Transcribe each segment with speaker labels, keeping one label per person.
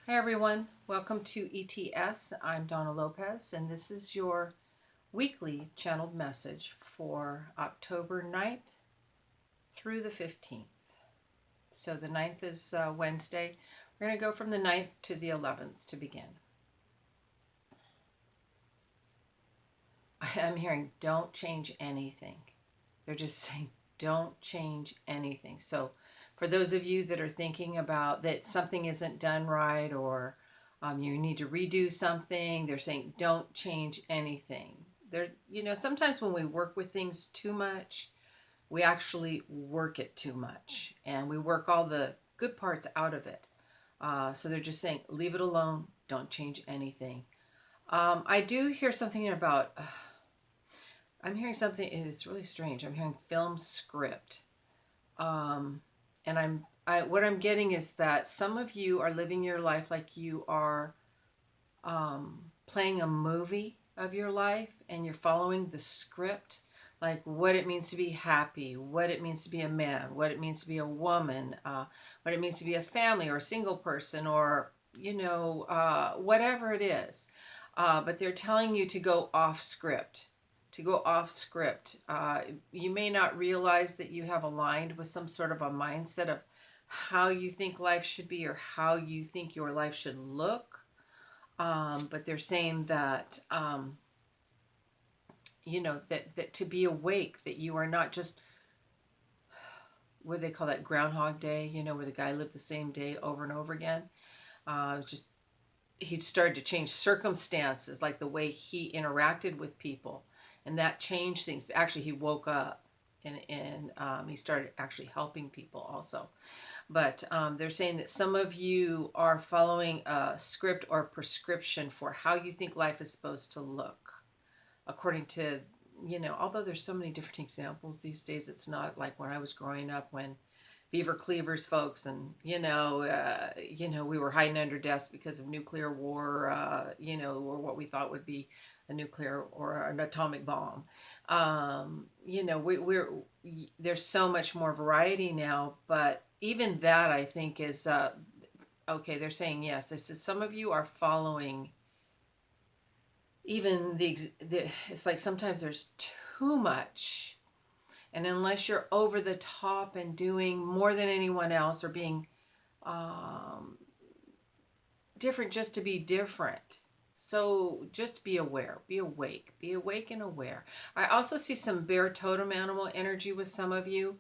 Speaker 1: Hi everyone, welcome to ETS. I'm Donna Lopez, and this is your weekly channeled message for October 9th through the 15th. So the 9th is Wednesday. We're going to go from the 9th to the 11th to begin. I'm hearing don't change anything. They're just saying don't change anything. So for those of you that are thinking about that something isn't done right or you need to redo something, they're saying don't change anything. Sometimes when we work with things too much, we actually work it too much and we work all the good parts out of it. So they're just saying leave it alone, don't change anything. I do hear something about I'm hearing something. It's really strange. I'm hearing film script, and what I'm getting is that some of you are living your life like you are playing a movie of your life, and you're following the script, like what it means to be happy, what it means to be a man, what it means to be a woman, what it means to be a family or a single person, or whatever it is. But they're telling you to go off script to go off script. You may not realize that you have aligned with some sort of a mindset of how you think life should be or how you think your life should look. But they're saying that, that to be awake, that you are not just, what do they call that, Groundhog Day, where the guy lived the same day over and over again. Just He started to change circumstances, like the way he interacted with people, and that changed things. Actually, he woke up and he started actually helping people also. But they're saying that some of you are following a script or prescription for how you think life is supposed to look, according to, although there's so many different examples these days, it's not like when I was growing up when Beaver Cleavers folks, and we were hiding under desks because of nuclear war, or what we thought would be a nuclear or an atomic bomb. We're there's so much more variety now, but even that I think is okay. They're saying yes. They said some of you are following even it's like sometimes there's too much, and unless you're over the top and doing more than anyone else or being um, different just to be different. So just be aware, be awake and aware. I also see some bear totem animal energy with some of you.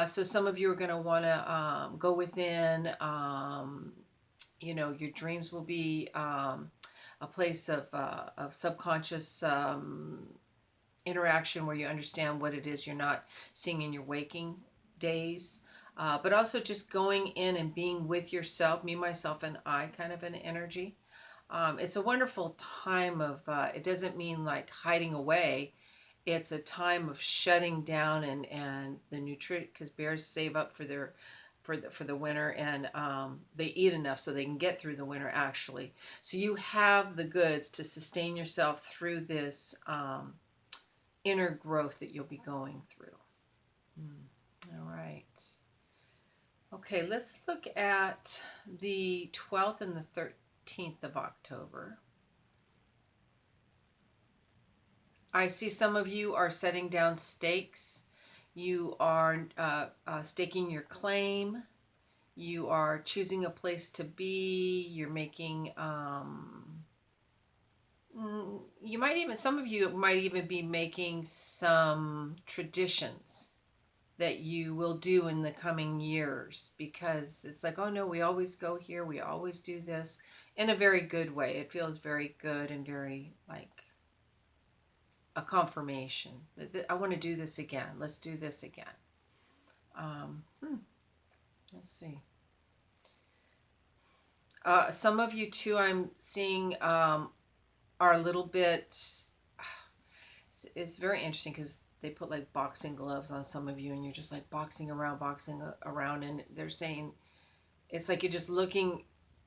Speaker 1: So some of you are going to want to go within, your dreams will be a place of subconscious interaction where you understand what it is you're not seeing in your waking days. But also just going in and being with yourself, me, myself, and I kind of an energy. It's a wonderful time of, it doesn't mean like hiding away. It's a time of shutting down and the nutrient, because bears save up for their for the winter, and they eat enough so they can get through the winter actually. So you have the goods to sustain yourself through this inner growth that you'll be going through. All right. Okay, let's look at the 12th and the 13th of October. I see some of you are setting down stakes. You are staking your claim. You are choosing a place to be. You're making some of you might even be making some traditions that you will do in the coming years, because it's like, oh no, we always go here, we always do this, in a very good way. It feels very good and very like a confirmation that I want to do this again. Let's do this again. Um, let's see. Some of you too, I'm seeing are a little bit, it's very interesting because they put like boxing gloves on some of you and you're just like boxing around, and they're saying it's like you're just looking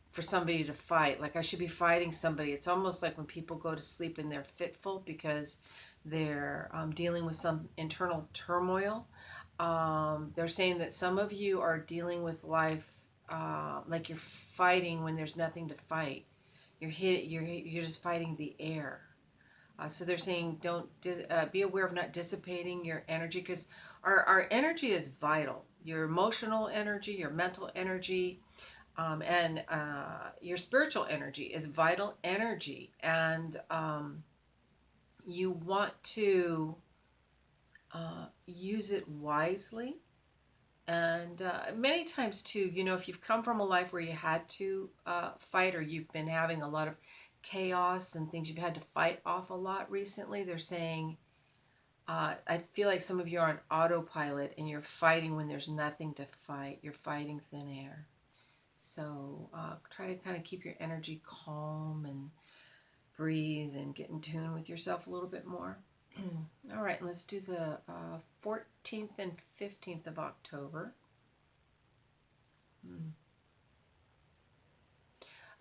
Speaker 1: for somebody to fight. Like I should be fighting somebody. It's almost like when people go to sleep and they're fitful because they're dealing with some internal turmoil. They're saying that some of you are dealing with life like you're fighting when there's nothing to fight. You're just fighting the air. So they're saying don't be aware of not dissipating your energy, because our energy is vital. Your emotional energy, your mental energy, and your spiritual energy is vital energy, and you want to use it wisely. And many times too, if you've come from a life where you had to fight, or you've been having a lot of chaos and things you've had to fight off a lot recently, they're saying, I feel like some of you are on autopilot and you're fighting when there's nothing to fight. You're fighting thin air. So try to kind of keep your energy calm and breathe and get in tune with yourself a little bit more. All right, let's do the 14th and 15th of October.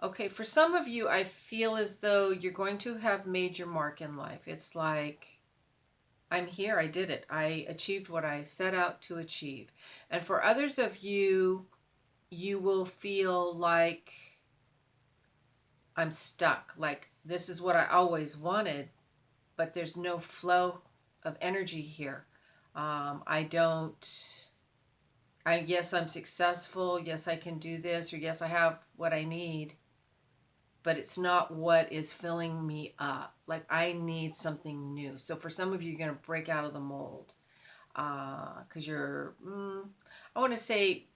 Speaker 1: Okay, for some of you, I feel as though you're going to have made your mark in life. It's like, I'm here, I did it. I achieved what I set out to achieve. And for others of you, you will feel like, I'm stuck. Like, this is what I always wanted, but there's no flow of energy here. Yes, I'm successful. Yes, I can do this, or yes, I have what I need, but it's not what is filling me up. Like, I need something new. So for some of you, you're going to break out of the mold, because I want to say,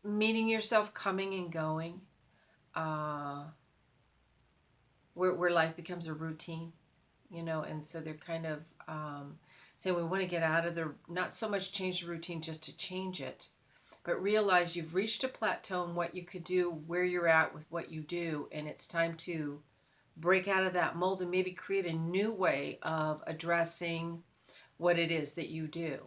Speaker 1: meeting yourself coming and going, uh, where life becomes a routine, and so they're kind of saying we want to get out of not so much change the routine just to change it, but realize you've reached a plateau in what you could do, where you're at with what you do, and it's time to break out of that mold and maybe create a new way of addressing what it is that you do.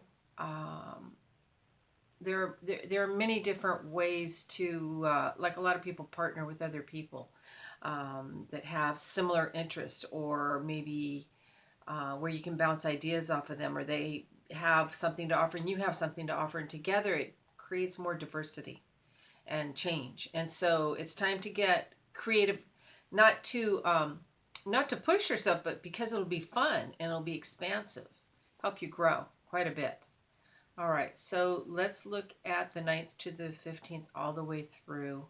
Speaker 1: There are many different ways to, like, a lot of people partner with other people that have similar interests, or maybe where you can bounce ideas off of them, or they have something to offer and you have something to offer, and together it creates more diversity and change. And so it's time to get creative, not to push yourself, but because it'll be fun and it'll be expansive, help you grow quite a bit. All right, so let's look at the 9th to the 15th all the way through.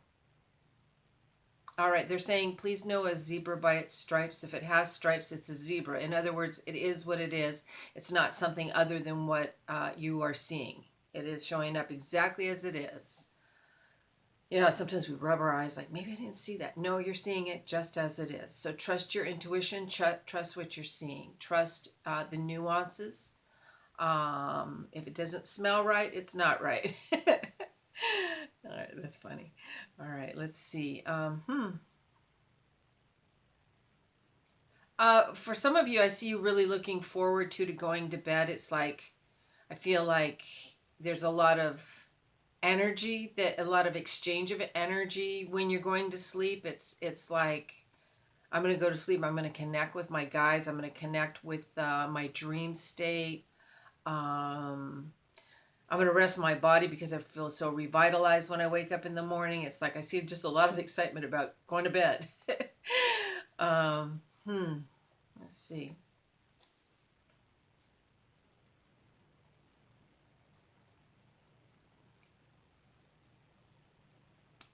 Speaker 1: All right, they're saying, please know a zebra by its stripes. If it has stripes, it's a zebra. In other words, it is what it is. It's not something other than what you are seeing. It is showing up exactly as it is. Sometimes we rub our eyes like, maybe I didn't see that. No, you're seeing it just as it is. So trust your intuition, trust what you're seeing. Trust the nuances. If it doesn't smell right, it's not right. All right, that's funny. All right, let's see. For some of you, I see you really looking forward to going to bed. It's like, I feel like there's a lot of energy, a lot of exchange of energy when you're going to sleep. It's like, I'm going to go to sleep. I'm going to connect with my guides. I'm going to connect with my dream state. I'm going to rest my body because I feel so revitalized when I wake up in the morning. It's like I see just a lot of excitement about going to bed. um, let's see.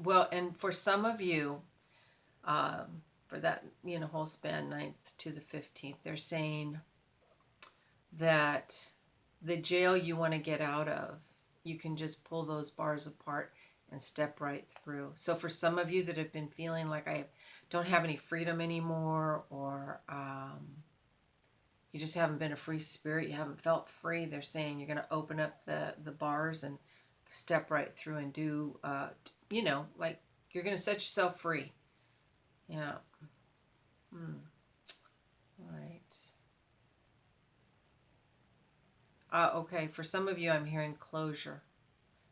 Speaker 1: Well, and for some of you, for that whole span, 9th to the 15th, they're saying that the jail you want to get out of, you can just pull those bars apart and step right through. So for some of you that have been feeling like I don't have any freedom anymore, or you just haven't been a free spirit, you haven't felt free, they're saying you're going to open up the bars and step right through and do, like, you're going to set yourself free. Yeah. All right. Okay, for some of you, I'm hearing closure.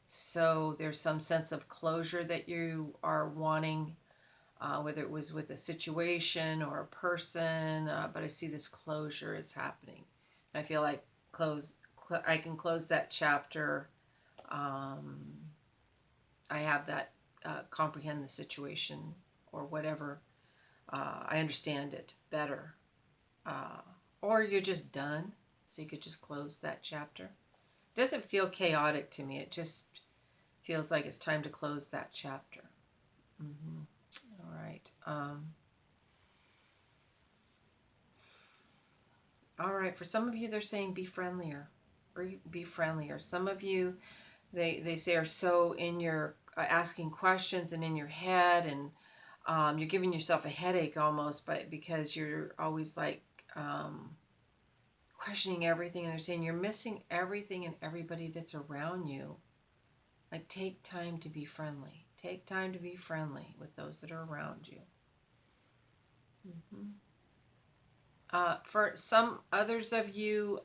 Speaker 1: So there's some sense of closure that you are wanting, whether it was with a situation or a person, but I see this closure is happening. And I feel like I can close that chapter. I have that comprehend the situation or whatever. I understand it better. Uh, or you're just done, so you could just close that chapter. It doesn't feel chaotic to me. It just feels like it's time to close that chapter. Mm-hmm. All right. All right. For some of you, they're saying be friendlier. Be friendlier. Some of you, they say, are so in your asking questions and in your head, and you're giving yourself a headache almost, but because you're always like questioning everything, and they're saying you're missing everything and everybody that's around you. Like, take time to be friendly. Take time to be friendly with those that are around you. Mm-hmm. For some others of you,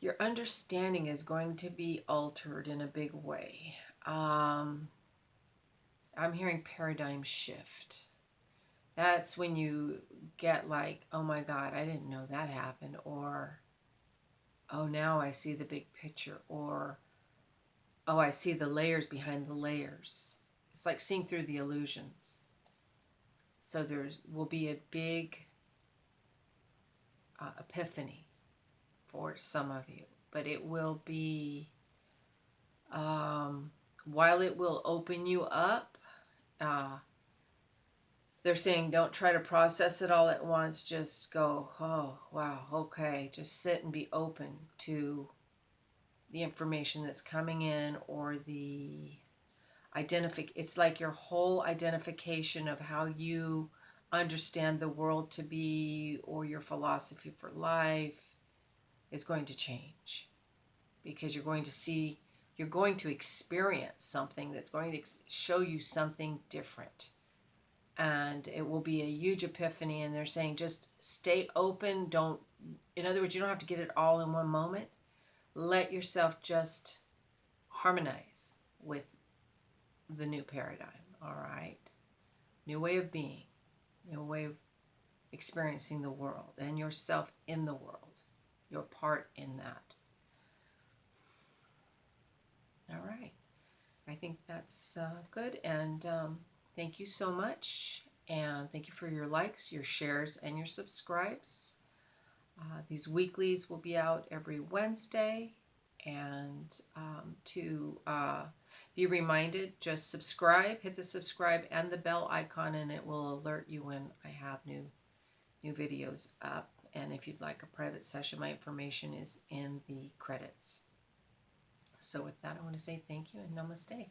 Speaker 1: your understanding is going to be altered in a big way. I'm hearing paradigm shift. That's when you get like, oh my God, I didn't know that happened. Or, oh, now I see the big picture. Or, oh, I see the layers behind the layers. It's like seeing through the illusions. So there will be a big epiphany for some of you. But it will be, while it will open you up, they're saying don't try to process it all at once. Just go, oh, wow, okay. Just sit and be open to the information that's coming in, or the it's like your whole identification of how you understand the world to be, or your philosophy for life, is going to change, because you're going to experience something that's going to show you something different, and it will be a huge epiphany. And they're saying just stay open. In other words, you don't have to get it all in one moment. Let yourself just harmonize with the new paradigm. All right, new way of being, new way of experiencing the world and yourself in the world, your part in that. All right, I think that's good, and thank you so much, and thank you for your likes, your shares, and your subscribes. These weeklies will be out every Wednesday, and to be reminded, just subscribe, hit the subscribe and the bell icon, and it will alert you when I have new videos up. And if you'd like a private session, my information is in the credits. So with that, I want to say thank you and namaste.